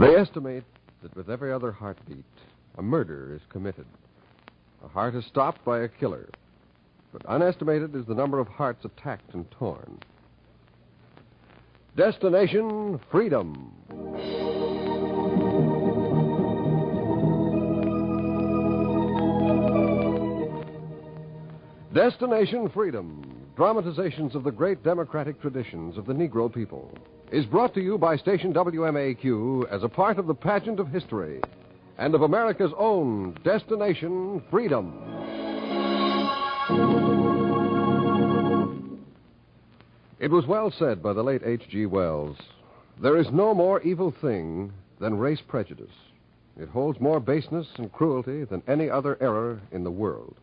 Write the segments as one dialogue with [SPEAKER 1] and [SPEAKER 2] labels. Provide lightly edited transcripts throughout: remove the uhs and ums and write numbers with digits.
[SPEAKER 1] They estimate that with every other heartbeat, a murder is committed. A heart is stopped by a killer. But unestimated is the number of hearts attacked and torn. Destination Freedom. Destination Freedom, dramatizations of the great democratic traditions of the Negro people, is brought to you by station WMAQ as a part of the pageant of history and of America's own Destination Freedom. It was well said by the late H.G. Wells, there is no more evil thing than race prejudice. It holds more baseness and cruelty than any other error in the world.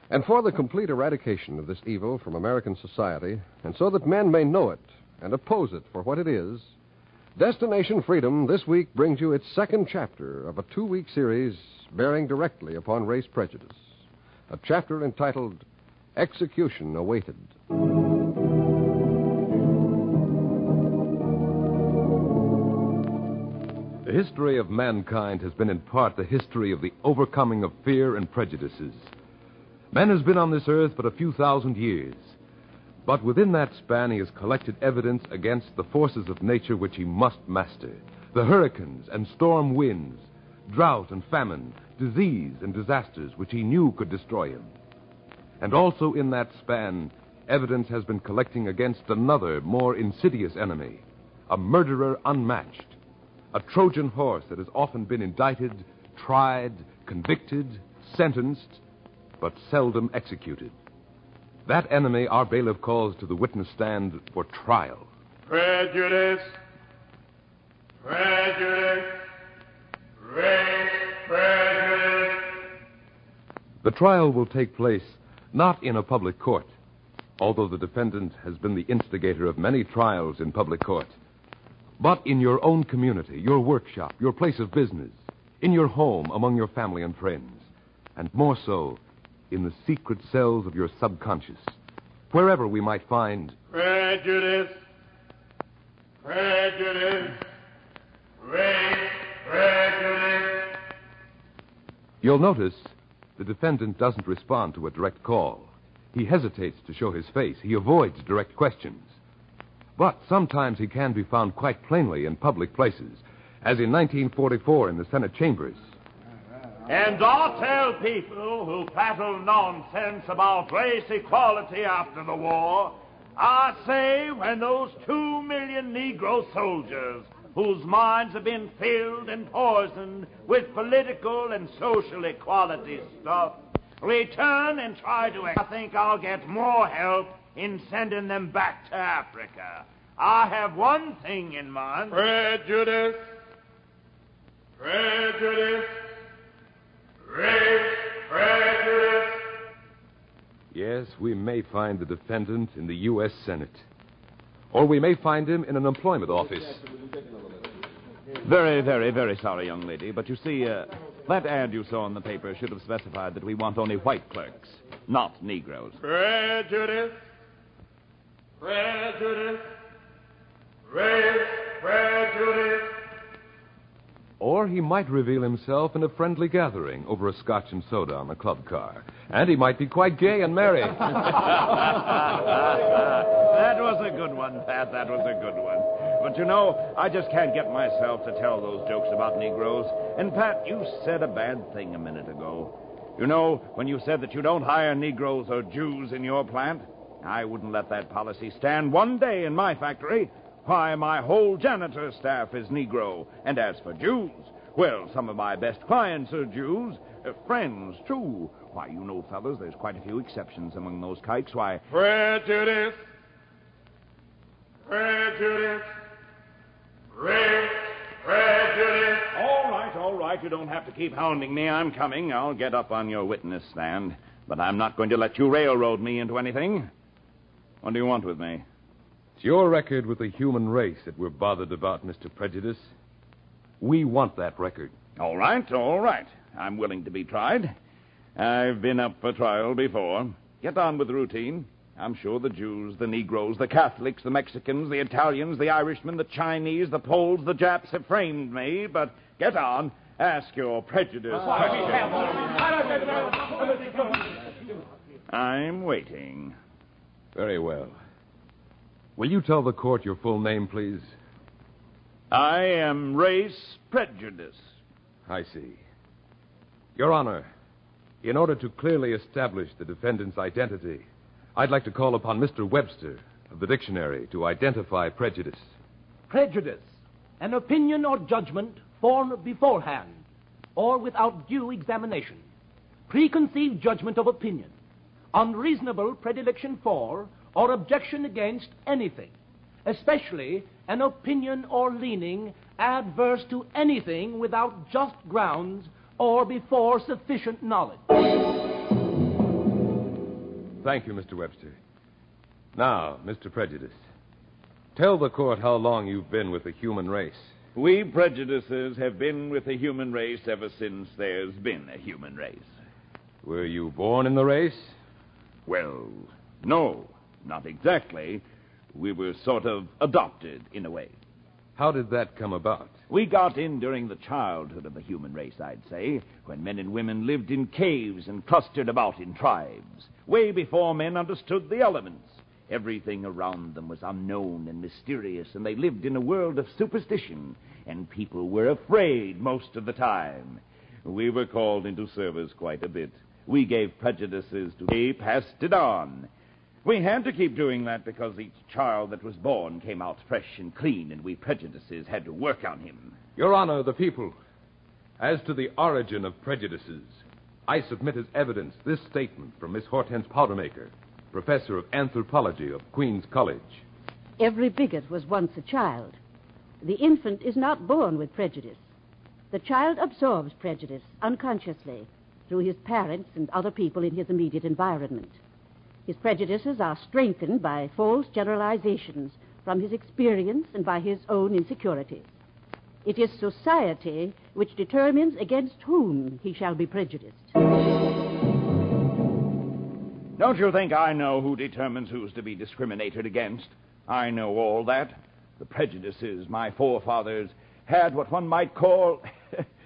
[SPEAKER 1] And for the complete eradication of this evil from American society, and so that men may know it and oppose it for what it is, Destination Freedom this week brings you its second chapter of a 2-week series bearing directly upon race prejudice, a chapter entitled Execution Awaited.
[SPEAKER 2] The history of mankind has been in part the history of the overcoming of fear and prejudices. Man has been on this earth but a few thousand years. But within that span, he has collected evidence against the forces of nature which he must master. The hurricanes and storm winds, drought and famine, disease and disasters which he knew could destroy him. And also in that span, evidence has been collecting against another, more insidious enemy, a murderer unmatched, a Trojan horse that has often been indicted, tried, convicted, sentenced, but seldom executed. That enemy our bailiff calls to the witness stand for trial.
[SPEAKER 3] Prejudice. Prejudice. Race prejudice.
[SPEAKER 2] The trial will take place not in a public court, although the defendant has been the instigator of many trials in public court, but in your own community, your workshop, your place of business, in your home, among your family and friends, and more so, in the secret cells of your subconscious, wherever we might find
[SPEAKER 3] prejudice, prejudice, race prejudice.
[SPEAKER 2] You'll notice the defendant doesn't respond to a direct call. He hesitates to show his face. He avoids direct questions. But sometimes he can be found quite plainly in public places, as in 1944 in the Senate chambers.
[SPEAKER 3] And I'll tell people who prattle nonsense about race equality after the war, I say when those 2 million Negro soldiers whose minds have been filled and poisoned with political and social equality stuff return and try to... I think I'll get more help in sending them back to Africa. I have one thing in mind. Prejudice. Prejudice. Race prejudice.
[SPEAKER 2] Yes, we may find the defendant in the U.S. Senate. Or we may find him in an employment office.
[SPEAKER 4] Very, very, very sorry, young lady. But you see, that ad you saw in the paper should have specified that we want only white clerks, not Negroes.
[SPEAKER 3] Prejudice. Prejudice. Race prejudice.
[SPEAKER 2] Or he might reveal himself in a friendly gathering over a scotch and soda on a club car. And he might be quite gay and merry.
[SPEAKER 4] That was a good one, Pat. That was a good one. But you know, I just can't get myself to tell those jokes about Negroes. And Pat, you said a bad thing a minute ago. You know, when you said that you don't hire Negroes or Jews in your plant, I wouldn't let that policy stand one day in my factory. Why, my whole janitor staff is Negro. And as for Jews, well, some of my best clients are Jews. Friends, too. Why, you know, fellas, there's quite a few exceptions among those kikes. Why...
[SPEAKER 3] Prejudice. Prejudice. Race prejudice.
[SPEAKER 4] All right. You don't have to keep hounding me. I'm coming. I'll get up on your witness stand. But I'm not going to let you railroad me into anything. What do you want with me?
[SPEAKER 2] It's your record with the human race that we're bothered about, Mr. Prejudice. We want that record.
[SPEAKER 4] All right. I'm willing to be tried. I've been up for trial before. Get on with the routine. I'm sure the Jews, the Negroes, the Catholics, the Mexicans, the Italians, the Irishmen, the Chinese, the Poles, the Japs have framed me, but get on. Ask your prejudice. I'm waiting.
[SPEAKER 2] Very well. Will you tell the court your full name, please?
[SPEAKER 4] I am Race Prejudice.
[SPEAKER 2] I see. Your Honor, in order to clearly establish the defendant's identity, I'd like to call upon Mr. Webster of the dictionary to identify prejudice.
[SPEAKER 5] Prejudice, an opinion or judgment formed beforehand or without due examination. Preconceived judgment of opinion. Unreasonable predilection for or objection against anything, especially an opinion or leaning adverse to anything without just grounds or before sufficient knowledge.
[SPEAKER 2] Thank you, Mr. Webster. Now, Mr. Prejudice, tell the court how long you've been with the human race.
[SPEAKER 4] We prejudices have been with the human race ever since there's been a human race.
[SPEAKER 2] Were you born in the race?
[SPEAKER 4] Well, no, not exactly. We were sort of adopted in a way.
[SPEAKER 2] How did that come about?
[SPEAKER 4] We got in during the childhood of the human race, I'd say, when men and women lived in caves and clustered about in tribes, way before men understood the elements. Everything around them was unknown and mysterious, and they lived in a world of superstition, and people were afraid most of the time. We were called into service quite a bit. We gave prejudices to they passed it on. We had to keep doing that because each child that was born came out fresh and clean, and we prejudices had to work on him.
[SPEAKER 2] Your Honor, the people, as to the origin of prejudices, I submit as evidence this statement from Miss Hortense Powdermaker, professor of anthropology of Queen's College.
[SPEAKER 6] Every bigot was once a child. The infant is not born with prejudice. The child absorbs prejudice unconsciously through his parents and other people in his immediate environment. His prejudices are strengthened by false generalizations from his experience and by his own insecurities. It is society which determines against whom he shall be prejudiced.
[SPEAKER 4] Don't you think I know who determines who's to be discriminated against? I know all that. The prejudices my forefathers had what one might call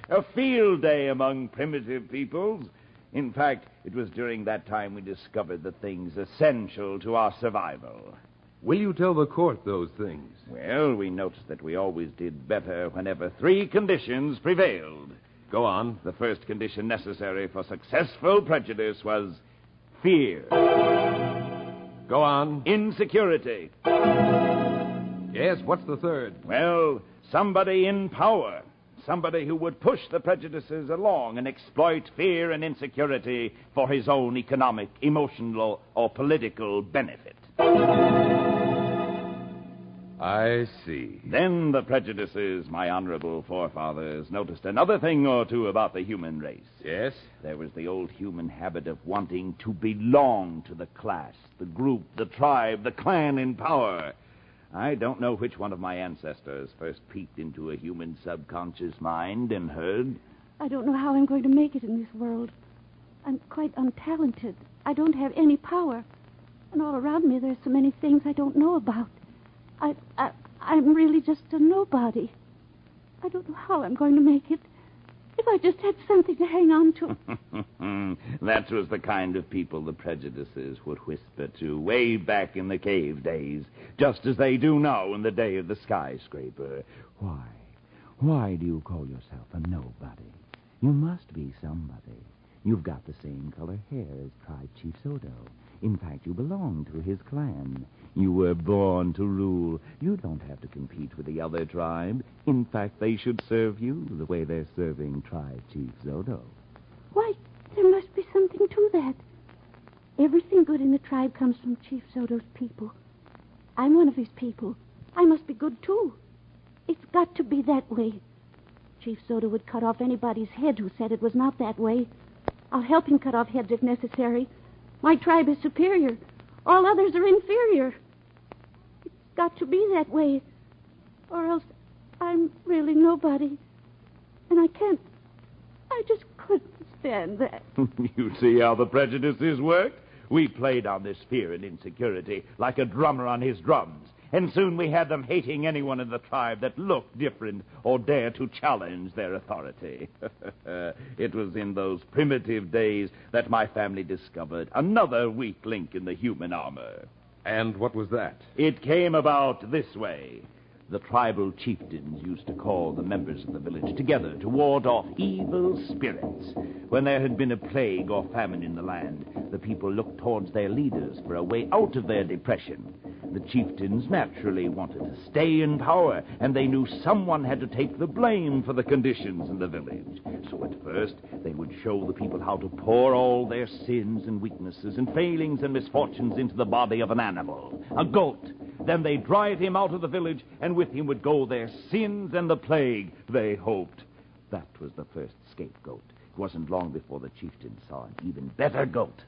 [SPEAKER 4] a field day among primitive peoples. In fact, it was during that time we discovered the things essential to our survival.
[SPEAKER 2] Will you tell the court those things?
[SPEAKER 4] Well, we noticed that we always did better whenever three conditions prevailed.
[SPEAKER 2] Go on.
[SPEAKER 4] The first condition necessary for successful prejudice was fear.
[SPEAKER 2] Go on.
[SPEAKER 4] Insecurity.
[SPEAKER 2] Yes, what's the third?
[SPEAKER 4] Well, somebody in power. Somebody who would push the prejudices along and exploit fear and insecurity for his own economic, emotional, or political benefit.
[SPEAKER 2] I see.
[SPEAKER 4] Then the prejudices, my honorable forefathers, noticed another thing or two about the human race.
[SPEAKER 2] Yes?
[SPEAKER 4] There was the old human habit of wanting to belong to the class, the group, the tribe, the clan in power. I don't know which one of my ancestors first peeped into a human subconscious mind and heard.
[SPEAKER 6] I don't know how I'm going to make it in this world. I'm quite untalented. I don't have any power. And all around me there's so many things I don't know about. I'm really just a nobody. I don't know how I'm going to make it. If I just had something to hang on to.
[SPEAKER 4] That was the kind of people the prejudices would whisper to way back in the cave days, just as they do now in the day of the skyscraper.
[SPEAKER 7] Why do you call yourself a nobody? You must be somebody. You've got the same color hair as Tribe Chief Sodo. In fact, you belong to his clan. You were born to rule. You don't have to compete with the other tribe. In fact, they should serve you the way they're serving Tribe Chief Sodo.
[SPEAKER 6] Why, there must be something to that. Everything good in the tribe comes from Chief Sodo's people. I'm one of his people. I must be good, too. It's got to be that way. Chief Sodo would cut off anybody's head who said it was not that way. I'll help him cut off heads if necessary. My tribe is superior. All others are inferior. It's got to be that way. Or else I'm really nobody. And I just couldn't stand that.
[SPEAKER 4] You see how the prejudices work?
[SPEAKER 3] We played on this fear and insecurity like a drummer on his drums, and soon we had them hating anyone in the tribe that looked different or dared to challenge their authority. It was in those primitive days that my family discovered another weak link in the human armor.
[SPEAKER 2] And what was that?
[SPEAKER 3] It came about this way. The tribal chieftains used to call the members of the village together to ward off evil spirits. When there had been a plague or famine in the land, the people looked towards their leaders for a way out of their depression. The chieftains naturally wanted to stay in power, and they knew someone had to take the blame for the conditions in the village. So at first, they would show the people how to pour all their sins and weaknesses and failings and misfortunes into the body of an animal, a goat. Then they'd drive him out of the village, and with him would go their sins and the plague, they hoped. That was the first scapegoat. It wasn't long before the chieftains saw an even better goat.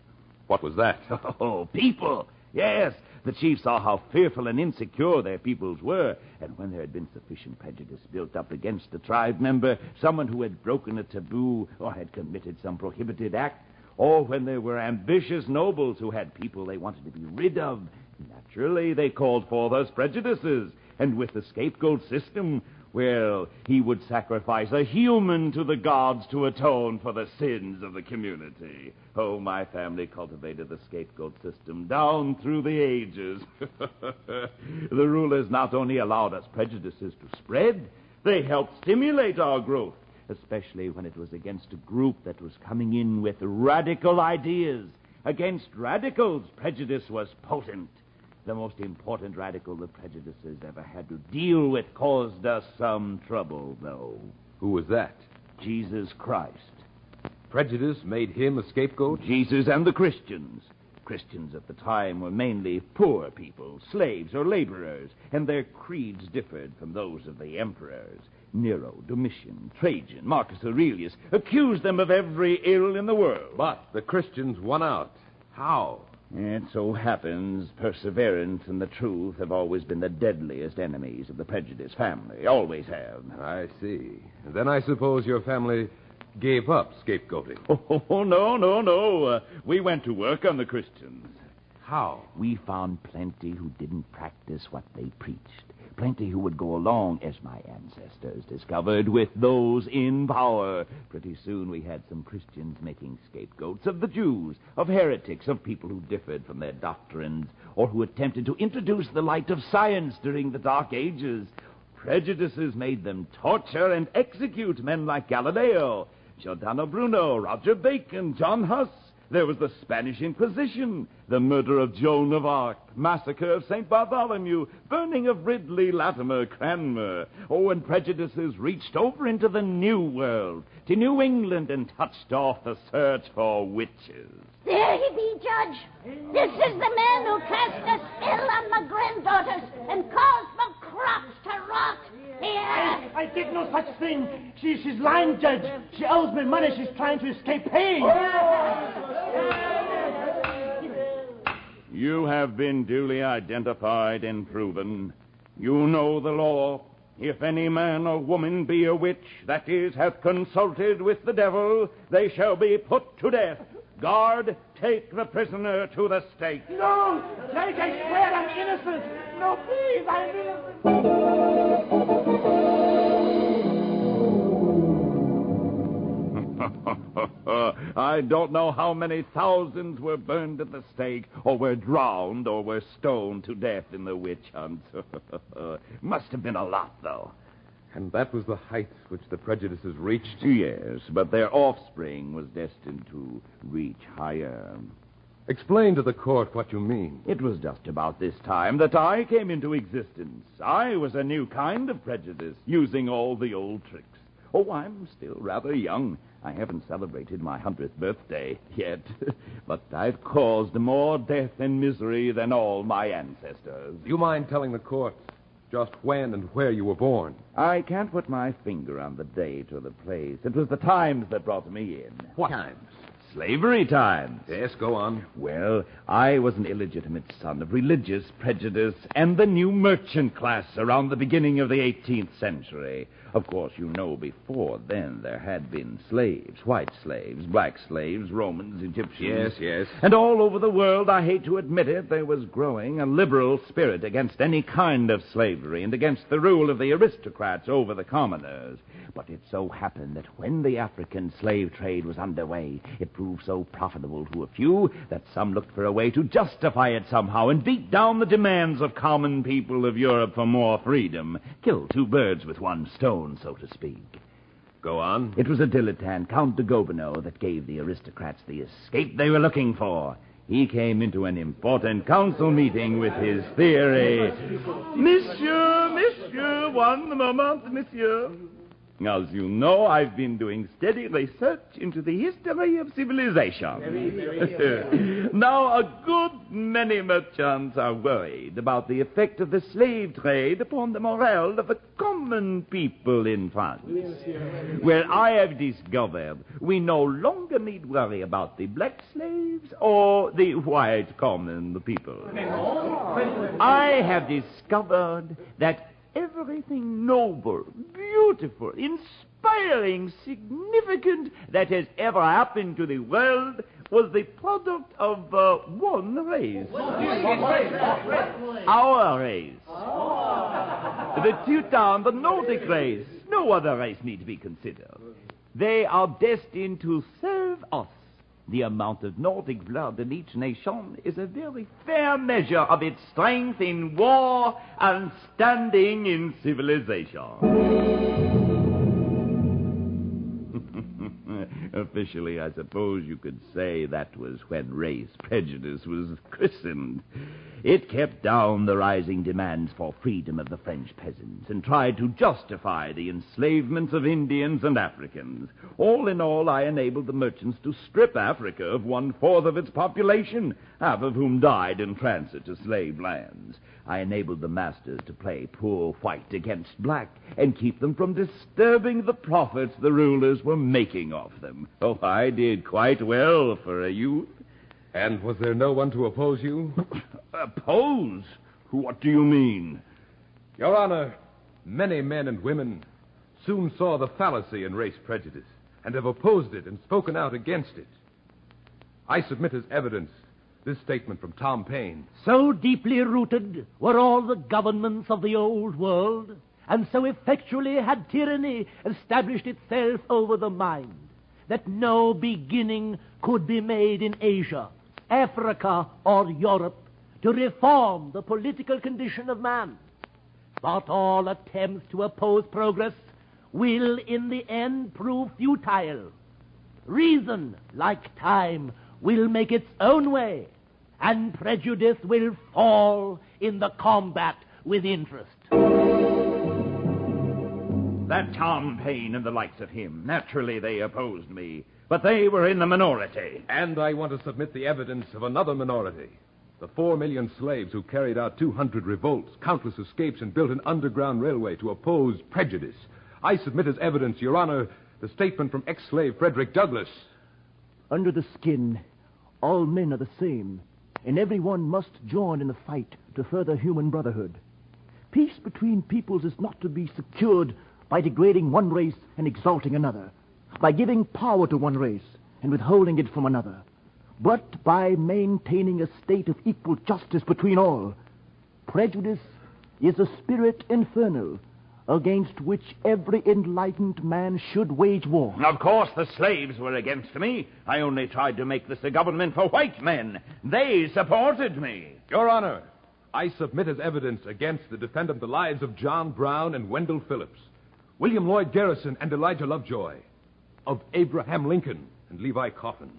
[SPEAKER 2] What was that?
[SPEAKER 3] Oh, people! Yes, the chief saw how fearful and insecure their peoples were, and when there had been sufficient prejudice built up against a tribe member, someone who had broken a taboo or had committed some prohibited act, or when there were ambitious nobles who had people they wanted to be rid of, naturally they called forth those prejudices, and with the scapegoat system, well, he would sacrifice a human to the gods to atone for the sins of the community. Oh, my family cultivated the scapegoat system down through the ages. The rulers not only allowed us prejudices to spread, they helped stimulate our growth, especially when it was against a group that was coming in with radical ideas. Against radicals, prejudice was potent. The most important radical the prejudices ever had to deal with caused us some trouble, though.
[SPEAKER 2] Who was that?
[SPEAKER 3] Jesus Christ.
[SPEAKER 2] Prejudice made him a scapegoat?
[SPEAKER 3] Jesus and the Christians. Christians at the time were mainly poor people, slaves or laborers, and their creeds differed from those of the emperors. Nero, Domitian, Trajan, Marcus Aurelius accused them of every ill in the world.
[SPEAKER 2] But the Christians won out. How?
[SPEAKER 3] It so happens perseverance and the truth have always been the deadliest enemies of the prejudice family. Always have.
[SPEAKER 2] I see. And then I suppose your family gave up scapegoating.
[SPEAKER 3] Oh, no. We went to work on the Christians.
[SPEAKER 2] How?
[SPEAKER 7] We found plenty who didn't practice what they preached. Plenty who would go along, as my ancestors discovered, with those in power. Pretty soon we had some Christians making scapegoats of the Jews, of heretics, of people who differed from their doctrines, or who attempted to introduce the light of science during the Dark Ages. Prejudices made them torture and execute men like Galileo, Giordano Bruno, Roger Bacon, John Huss. There was the Spanish Inquisition, the murder of Joan of Arc, massacre of St. Bartholomew, burning of Ridley, Latimer, Cranmer. Oh, and prejudices reached over into the New World, to New England, and touched off the search for witches.
[SPEAKER 6] There he be, Judge. This is the man who cast a spell on my granddaughters and caused my crops to rot. Here.
[SPEAKER 5] I did no such thing. She's lying, Judge. She owes me money. She's trying to escape paying.
[SPEAKER 3] You have been duly identified and proven. You know the law. If any man or woman be a witch, that is, hath consulted with the devil, they shall be put to death. Guard, take the prisoner to the stake.
[SPEAKER 5] No, Judge, I swear I'm innocent. No, please, I'm innocent.
[SPEAKER 3] I don't know how many thousands were burned at the stake, or were drowned, or were stoned to death in the witch hunt. Must have been a lot, though.
[SPEAKER 2] And that was the height which the prejudices reached?
[SPEAKER 3] Yes, but their offspring was destined to reach higher.
[SPEAKER 2] Explain to the court what you mean.
[SPEAKER 3] It was just about this time that I came into existence. I was a new kind of prejudice, using all the old tricks. Oh, I'm still rather young. I haven't celebrated my 100th birthday yet, but I've caused more death and misery than all my ancestors.
[SPEAKER 2] Do you mind telling the court just when and where you were born?
[SPEAKER 3] I can't put my finger on the date or the place. It was the times that brought me in.
[SPEAKER 2] What times?
[SPEAKER 4] slavery times.
[SPEAKER 2] Yes, go on.
[SPEAKER 4] Well, I was an illegitimate son of religious prejudice and the new merchant class around the beginning of the 18th century. Of course, you know, before then there had been slaves, white slaves, black slaves, Romans, Egyptians.
[SPEAKER 2] Yes.
[SPEAKER 4] And all over the world, I hate to admit it, there was growing a liberal spirit against any kind of slavery and against the rule of the aristocrats over the commoners. But it so happened that when the African slave trade was underway, it proved so profitable to a few that some looked for a way to justify it somehow and beat down the demands of common people of Europe for more freedom. Kill two birds with one stone, so to speak.
[SPEAKER 2] Go on.
[SPEAKER 4] It was a dilettante, Count de Gobineau, that gave the aristocrats the escape they were looking for. He came into an important council meeting with his theory. Monsieur, one moment, monsieur. As you know, I've been doing steady research into the history of civilization. Now, a good many merchants are worried about the effect of the slave trade upon the morale of the common people in France. Well, I have discovered we no longer need worry about the black slaves or the white common people. I have discovered that everything noble, beautiful, inspiring, significant that has ever happened to the world was the product of one race. Our race. The Teuton, the Nordic race. No other race need to be considered. They are destined to serve us. The amount of Nordic blood in each nation is a very fair measure of its strength in war and standing in civilization. Officially, I suppose you could say that was when race prejudice was christened. It kept down the rising demands for freedom of the French peasants and tried to justify the enslavements of Indians and Africans. All in all, I enabled the merchants to strip Africa of 1/4 of its population, half of whom died in transit to slave lands. I enabled the masters to play poor white against black and keep them from disturbing the profits the rulers were making off them. Oh, I did quite well for a youth.
[SPEAKER 2] And was there no one to oppose you?
[SPEAKER 4] Oppose? What do you mean?
[SPEAKER 2] Your Honor, many men and women soon saw the fallacy in race prejudice and have opposed it and spoken out against it. I submit as evidence this statement from Tom Paine.
[SPEAKER 5] So deeply rooted were all the governments of the old world, and so effectually had tyranny established itself over the mind, that no beginning could be made in Asia, Africa, or Europe to reform the political condition of man. But all attempts to oppose progress will in the end prove futile. Reason, like time, will make its own way, and prejudice will fall in the combat with interest.
[SPEAKER 4] That Tom Paine and the likes of him, naturally they opposed me, but they were in the minority.
[SPEAKER 2] And I want to submit the evidence of another minority. The 4 million slaves who carried out 200 revolts, countless escapes, and built an underground railway to oppose prejudice. I submit as evidence, Your Honor, the statement from ex-slave Frederick Douglass.
[SPEAKER 8] Under the skin, all men are the same, and everyone must join in the fight to further human brotherhood. Peace between peoples is not to be secured by degrading one race and exalting another, by giving power to one race and withholding it from another, but by maintaining a state of equal justice between all. Prejudice is a spirit infernal against which every enlightened man should wage war.
[SPEAKER 4] Of course, the slaves were against me. I only tried to make this a government for white men. They supported me.
[SPEAKER 2] Your Honor, I submit as evidence against the defendant the lives of John Brown and Wendell Phillips, William Lloyd Garrison and Elijah Lovejoy, of Abraham Lincoln and Levi Coffin,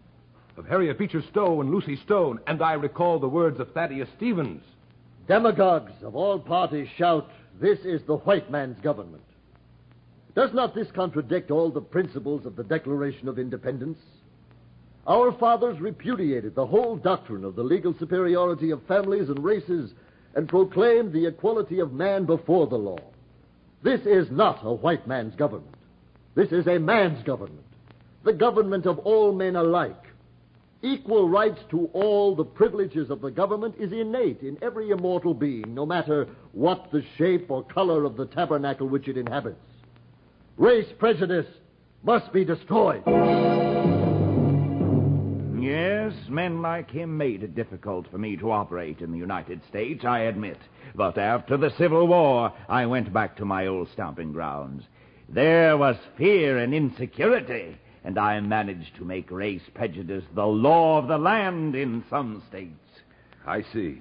[SPEAKER 2] of Harriet Beecher Stowe and Lucy Stone, and I recall the words of Thaddeus Stevens.
[SPEAKER 9] Demagogues of all parties shout, "This is the white man's government." Does not this contradict all the principles of the Declaration of Independence? Our fathers repudiated the whole doctrine of the legal superiority of families and races and proclaimed the equality of man before the law. This is not a white man's government. This is a man's government, the government of all men alike, Equal rights to all the privileges of the government is innate in every immortal being, no matter what the shape or color of the tabernacle which it inhabits. Race prejudice must be destroyed.
[SPEAKER 4] Yes, men like him made it difficult for me to operate in the United States, I admit. But after the Civil War, I went back to my old stomping grounds. There was fear and insecurity, and I managed to make race prejudice the law of the land in some states.
[SPEAKER 2] I see.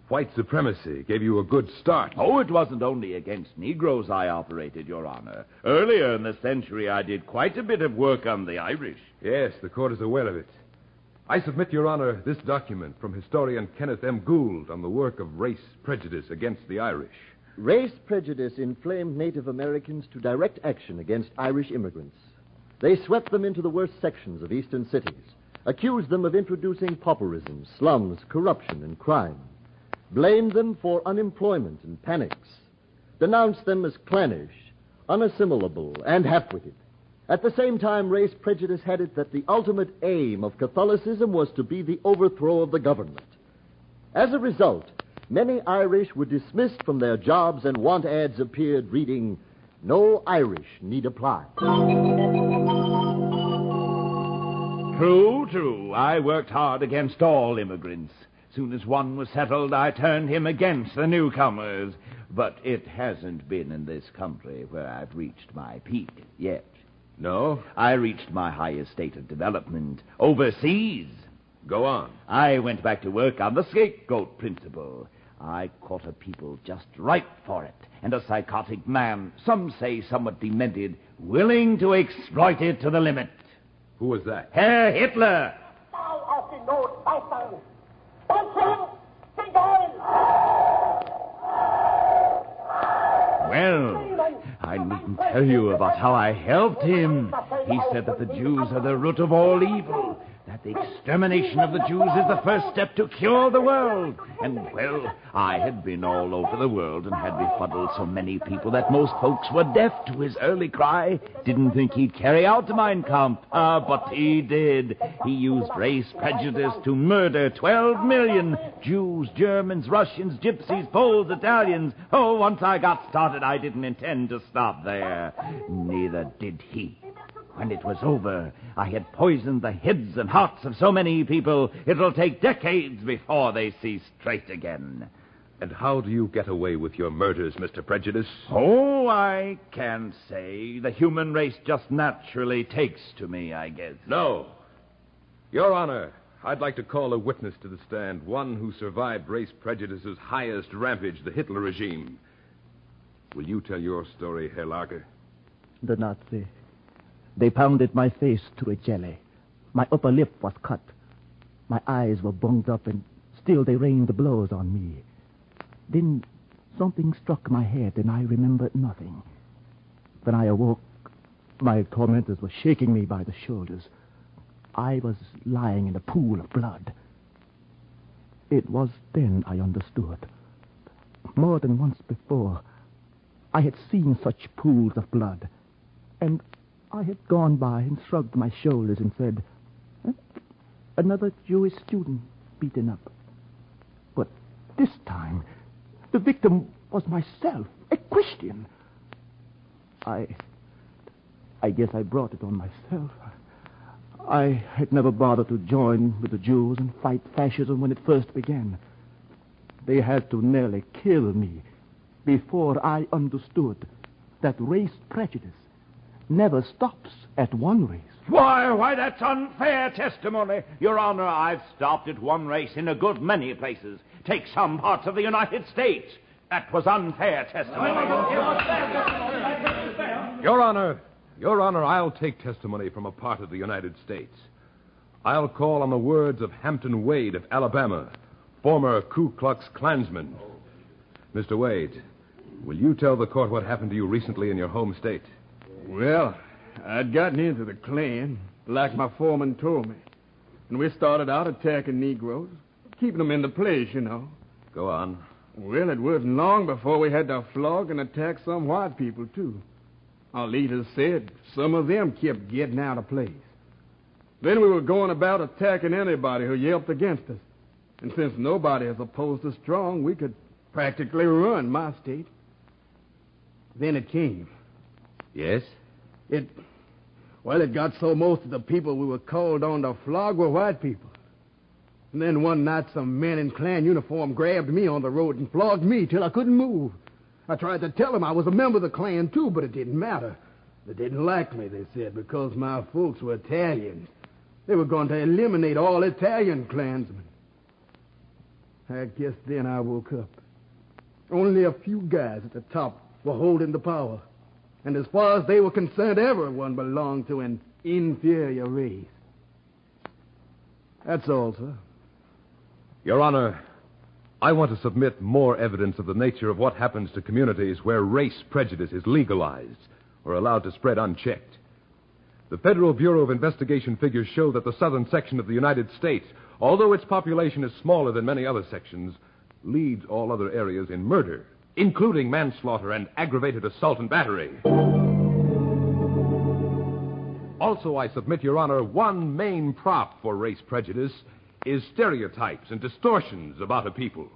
[SPEAKER 2] White supremacy gave you a good start.
[SPEAKER 4] Oh, it wasn't only against Negroes I operated, Your Honor. Earlier in the century, I did quite a bit of work on the Irish.
[SPEAKER 2] Yes, the court is aware of it. I submit, Your Honor, this document from historian Kenneth M. Gould on the work of race prejudice against the Irish.
[SPEAKER 9] Race prejudice inflamed Native Americans to direct action against Irish immigrants. They swept them into the worst sections of eastern cities, accused them of introducing pauperism, slums, corruption, and crime, blamed them for unemployment and panics, denounced them as clannish, unassimilable, and half-witted. At the same time, race prejudice had it that the ultimate aim of Catholicism was to be the overthrow of the government. As a result, many Irish were dismissed from their jobs and want ads appeared reading, "No Irish need apply."
[SPEAKER 4] True. I worked hard against all immigrants. Soon as one was settled, I turned him against the newcomers. But it hasn't been in this country where I've reached my peak yet.
[SPEAKER 2] No?
[SPEAKER 4] I reached my highest state of development overseas.
[SPEAKER 2] Go on.
[SPEAKER 4] I went back to work on the scapegoat principle. I caught a people just ripe for it, and a psychotic man, some say somewhat demented, willing to exploit it to the limit.
[SPEAKER 2] Who was that?
[SPEAKER 4] Herr Hitler! Well, I needn't tell you about how I helped him. He said that the Jews are the root of all evil, that the extermination of the Jews is the first step to cure the world. And, well, I had been all over the world and had befuddled so many people that most folks were deaf to his early cry. Didn't think he'd carry out Mein Kampf. But he did. He used race prejudice to murder 12 million Jews, Germans, Russians, Gypsies, Poles, Italians. Oh, once I got started, I didn't intend to stop there. Neither did he. When it was over, I had poisoned the heads and hearts of so many people, it'll take decades before they see straight again.
[SPEAKER 2] And how do you get away with your murders, Mr. Prejudice?
[SPEAKER 4] Oh, I can't say. The human race just naturally takes to me, I guess.
[SPEAKER 2] No. Your Honor, I'd like to call a witness to the stand, one who survived race prejudice's highest rampage, the Hitler regime. Will you tell your story, Herr Lager?
[SPEAKER 8] The Nazi. They pounded my face to a jelly. My upper lip was cut. My eyes were bunged up, and still they rained the blows on me. Then something struck my head, and I remembered nothing. When I awoke, my tormentors were shaking me by the shoulders. I was lying in a pool of blood. It was then I understood. More than once before, I had seen such pools of blood, and I had gone by and shrugged my shoulders and said, another Jewish student beaten up. But this time, the victim was myself, a Christian. I guess I brought it on myself. I had never bothered to join with the Jews and fight fascism when it first began. They had to nearly kill me before I understood that race prejudice never stops at one race.
[SPEAKER 4] Why, that's unfair testimony. Your Honor, I've stopped at one race in a good many places. Take some parts of the United States. That was unfair testimony.
[SPEAKER 2] Your Honor, I'll take testimony from a part of the United States. I'll call on the words of Hampton Wade of Alabama, former Ku Klux Klansman. Mr. Wade, will you tell the court what happened to you recently in your home state?
[SPEAKER 10] Well, I'd gotten into the Klan, like my foreman told me. And we started out attacking Negroes, keeping them in the place, you know.
[SPEAKER 2] Go on.
[SPEAKER 10] Well, it wasn't long before we had to flog and attack some white people, too. Our leaders said some of them kept getting out of place. Then we were going about attacking anybody who yelped against us. And since nobody has opposed us strong, we could practically run my state. Then it came.
[SPEAKER 2] Yes?
[SPEAKER 10] It got so most of the people we were called on to flog were white people. And then one night some men in Klan uniform grabbed me on the road and flogged me till I couldn't move. I tried to tell them I was a member of the Klan, too, but it didn't matter. They didn't like me, they said, because my folks were Italians. They were going to eliminate all Italian Klansmen. I guess then I woke up. Only a few guys at the top were holding the power. And as far as they were concerned, everyone belonged to an inferior race. That's all, sir.
[SPEAKER 2] Your Honor, I want to submit more evidence of the nature of what happens to communities where race prejudice is legalized or allowed to spread unchecked. The Federal Bureau of Investigation figures show that the southern section of the United States, although its population is smaller than many other sections, leads all other areas in murder, including manslaughter and aggravated assault and battery. Also, I submit, Your Honor, one main prop for race prejudice is stereotypes and distortions about a people.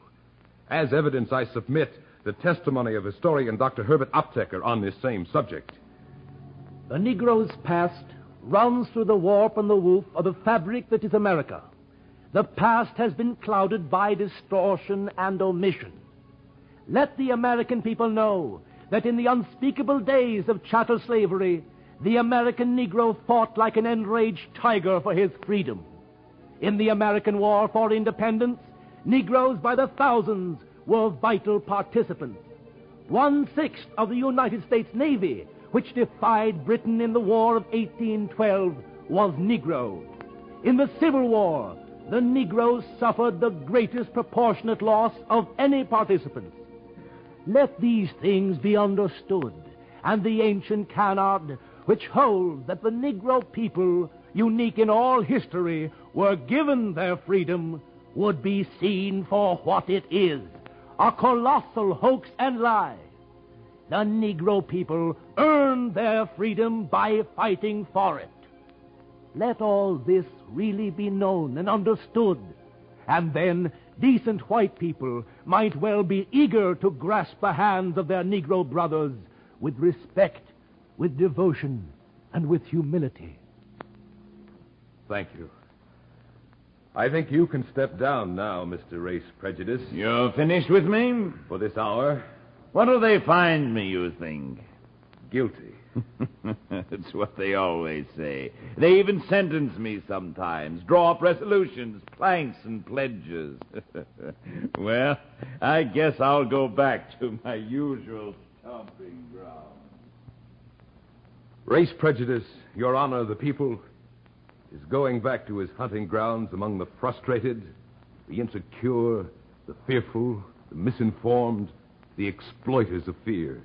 [SPEAKER 2] As evidence, I submit the testimony of historian Dr. Herbert Apteker on this same subject.
[SPEAKER 5] The Negro's past runs through the warp and the woof of the fabric that is America. The past has been clouded by distortion and omission. Let the American people know that in the unspeakable days of chattel slavery, the American Negro fought like an enraged tiger for his freedom. In the American War for Independence, Negroes by the thousands were vital participants. 1/6 of the United States Navy, which defied Britain in the War of 1812, was Negro. In the Civil War, the Negroes suffered the greatest proportionate loss of any participants. Let these things be understood, and the ancient canon, which holds that the Negro people, unique in all history, were given their freedom, would be seen for what it is, a colossal hoax and lie. The Negro people earned their freedom by fighting for it. Let all this really be known and understood, and then decent white people might well be eager to grasp the hands of their Negro brothers with respect, with devotion, and with humility.
[SPEAKER 2] Thank you. I think you can step down now, Mr. Race Prejudice.
[SPEAKER 4] You're finished with me?
[SPEAKER 2] For this hour.
[SPEAKER 4] What'll they find me, you think?
[SPEAKER 2] Guilty.
[SPEAKER 4] It's what they always say. They even sentence me sometimes, draw up resolutions, planks, and pledges. Well, I guess I'll go back to my usual stomping ground.
[SPEAKER 2] Race Prejudice, Your Honor, the people, is going back to his hunting grounds among the frustrated, the insecure, the fearful, the misinformed, the exploiters of fear.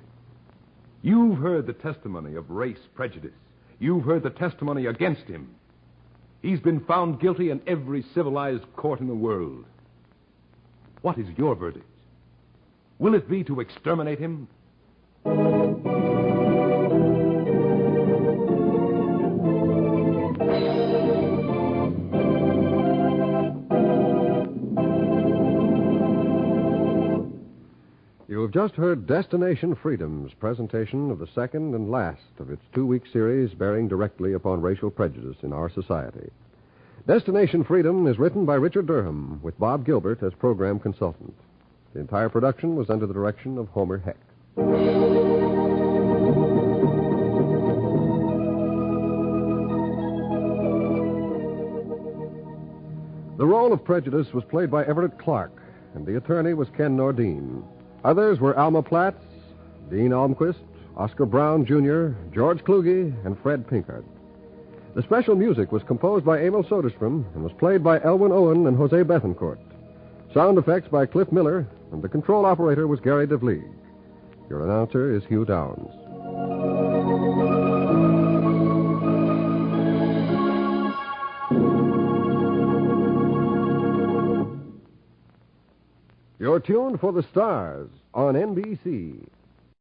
[SPEAKER 2] You've heard the testimony of Race Prejudice. You've heard the testimony against him. He's been found guilty in every civilized court in the world. What is your verdict? Will it be to exterminate him?
[SPEAKER 1] You have just heard Destination Freedom's presentation of the second and last of its 2-week series bearing directly upon racial prejudice in our society. Destination Freedom is written by Richard Durham, with Bob Gilbert as program consultant. The entire production was under the direction of Homer Heck. The role of Prejudice was played by Everett Clark, and the attorney was Ken Nordine. Others were Alma Platts, Dean Olmquist, Oscar Brown Jr., George Kluge, and Fred Pinkard. The special music was composed by Emil Soderstrom and was played by Elwyn Owen and Jose Bethancourt. Sound effects by Cliff Miller, and the control operator was Gary Dublee. Your announcer is Hugh Downs. You're tuned for the stars on NBC.